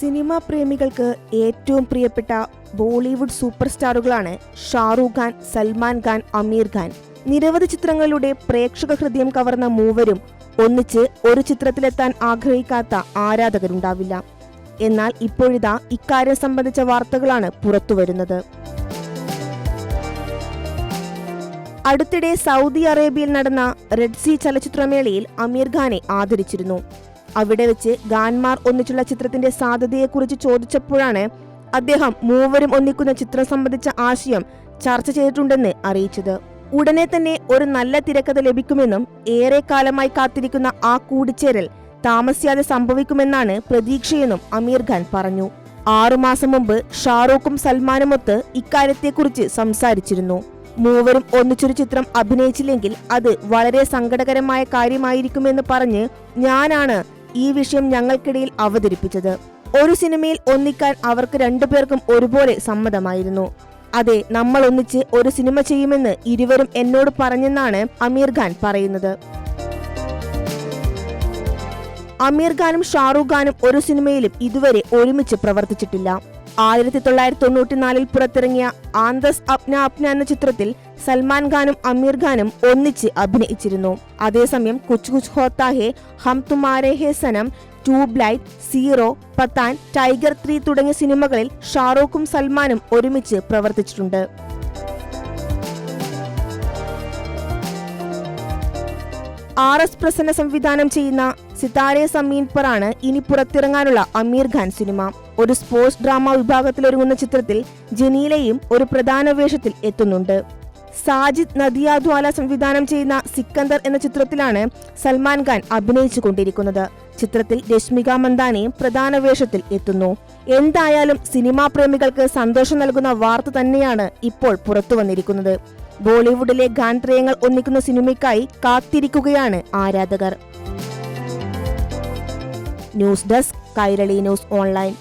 Cinema പ്രേമികൾക്ക് ഏറ്റവും പ്രിയപ്പെട്ട Bollywood super സ്റ്റാറുകളാണ് Shahrukh Khan, Salman Khan, അമീർ ഖാൻ. നിരവധി ചിത്രങ്ങളിലൂടെ പ്രേക്ഷക ഹൃദയം കവർന്ന മൂവരും ഒന്നിച്ച് ഒരു ചിത്രത്തിലെത്താൻ ആഗ്രഹിക്കാത്ത ആരാധകരുണ്ടാവില്ല. എന്നാൽ ഇപ്പോഴിതാ ഇക്കാര്യം സംബന്ധിച്ച വാർത്തകളാണ് പുറത്തുവരുന്നത്. അടുത്തിടെ സൗദി അറേബ്യയിൽ നടന്ന റെഡ് സീ ചലച്ചിത്രമേളയിൽ അമീർ ഖാനെ ആദരിച്ചിരുന്നു. അവിടെ വെച്ച് ഖാൻമാർ ഒന്നിച്ചുള്ള ചിത്രത്തിന്റെ സാധ്യതയെക്കുറിച്ച് ചോദിച്ചപ്പോഴാണ് അദ്ദേഹം മൂവരും ഒന്നിക്കുന്ന ചിത്രം സംബന്ധിച്ച ആശയം ചർച്ച ചെയ്തിട്ടുണ്ടെന്ന് അറിയിച്ചത്. ഉടനെ തന്നെ ഒരു നല്ല തിരക്കഥ ലഭിക്കുമെന്നും ഏറെ കാലമായി കാത്തിരിക്കുന്ന ആ കൂടിച്ചേരൽ താമസിയാതെ സംഭവിക്കുമെന്നാണ് പ്രതീക്ഷയെന്നും അമീർ ഖാൻ പറഞ്ഞു. 6 മാസം മുമ്പ് ഷാറൂഖും സൽമാനുമൊത്ത് ഇക്കാര്യത്തെക്കുറിച്ച് സംസാരിച്ചിരുന്നു. മൂവരും ഒന്നിച്ചൊരു ചിത്രം അഭിനയിച്ചില്ലെങ്കിൽ അത് വളരെ സങ്കടകരമായ കാര്യമായിരിക്കുമെന്ന് പറഞ്ഞ് ഞാനാണ് ഈ വിഷയം ഞങ്ങൾക്കിടയിൽ അവതരിപ്പിച്ചത്. ഒരു സിനിമയിൽ ഒന്നിക്കാൻ അവർക്ക് രണ്ടുപേർക്കും ഒരുപോലെ സമ്മതമായിരുന്നു. അതെ, നമ്മൾ ഒന്നിച്ച് ഒരു സിനിമ ചെയ്യുമെന്ന് ഇരുവരും എന്നോട് പറഞ്ഞെന്നാണ് അമീർ ഖാൻ പറയുന്നത്. അമീർ ഖാനും ഷാറൂഖ് ഖാനും ഒരു സിനിമയിലും ഇതുവരെ ഒരുമിച്ച് പ്രവർത്തിച്ചിട്ടില്ല. 1994 പുറത്തിറങ്ങിയ ആന്തസ് അപ്ന അപ്ന എന്ന ചിത്രത്തിൽ സൽമാൻ ഖാനും അമീർ ഖാനും ഒന്നിച്ച് അഭിനയിച്ചിരുന്നു. അതേസമയം കുച്ച് കുച്ച് ഹോത്താ ഹേ, ഹം തുമാരേ ഹേ സനം, ട്യൂബ് ലൈറ്റ്, സീറോ, പത്താൻ, ടൈഗർ 3 തുടങ്ങിയ സിനിമകളിൽ ഷാറൂഖും സൽമാനും ഒരുമിച്ച് പ്രവർത്തിച്ചിട്ടുണ്ട്. RS പ്രസന്ന സംവിധാനം ചെയ്യുന്ന സിതാരെ സമീൻ പറാണ് ഇനി പുറത്തിറങ്ങാനുള്ള അമീർ ഖാൻ സിനിമ. ഒരു സ്പോർട്സ് ഡ്രാമ വിഭാഗത്തിലൊരുങ്ങുന്ന ചിത്രത്തിൽ ജനീലയും ഒരു പ്രധാന വേഷത്തിൽ എത്തുന്നുണ്ട്. സാജിദ് നദിയാദ്വാല സംവിധാനം ചെയ്യുന്ന സിക്കന്ദർ എന്ന ചിത്രത്തിലാണ് സൽമാൻ ഖാൻ അഭിനയിച്ചുകൊണ്ടിരിക്കുന്നത്. ചിത്രത്തിൽ രശ്മിക മന്ദാനയും പ്രധാന വേഷത്തിൽ എത്തുന്നു. എന്തായാലും സിനിമാ പ്രേമികൾക്ക് സന്തോഷം നൽകുന്ന വാർത്ത തന്നെയാണ് ഇപ്പോൾ പുറത്തു വന്നിരിക്കുന്നത്. ബോളിവുഡിലെ ഗാനത്രയങ്ങൾ ഒന്നിക്കുന്ന സിനിമയ്ക്കായി കാത്തിരിക്കുകയാണ് ആരാധകർ. News desk, Kairali news online.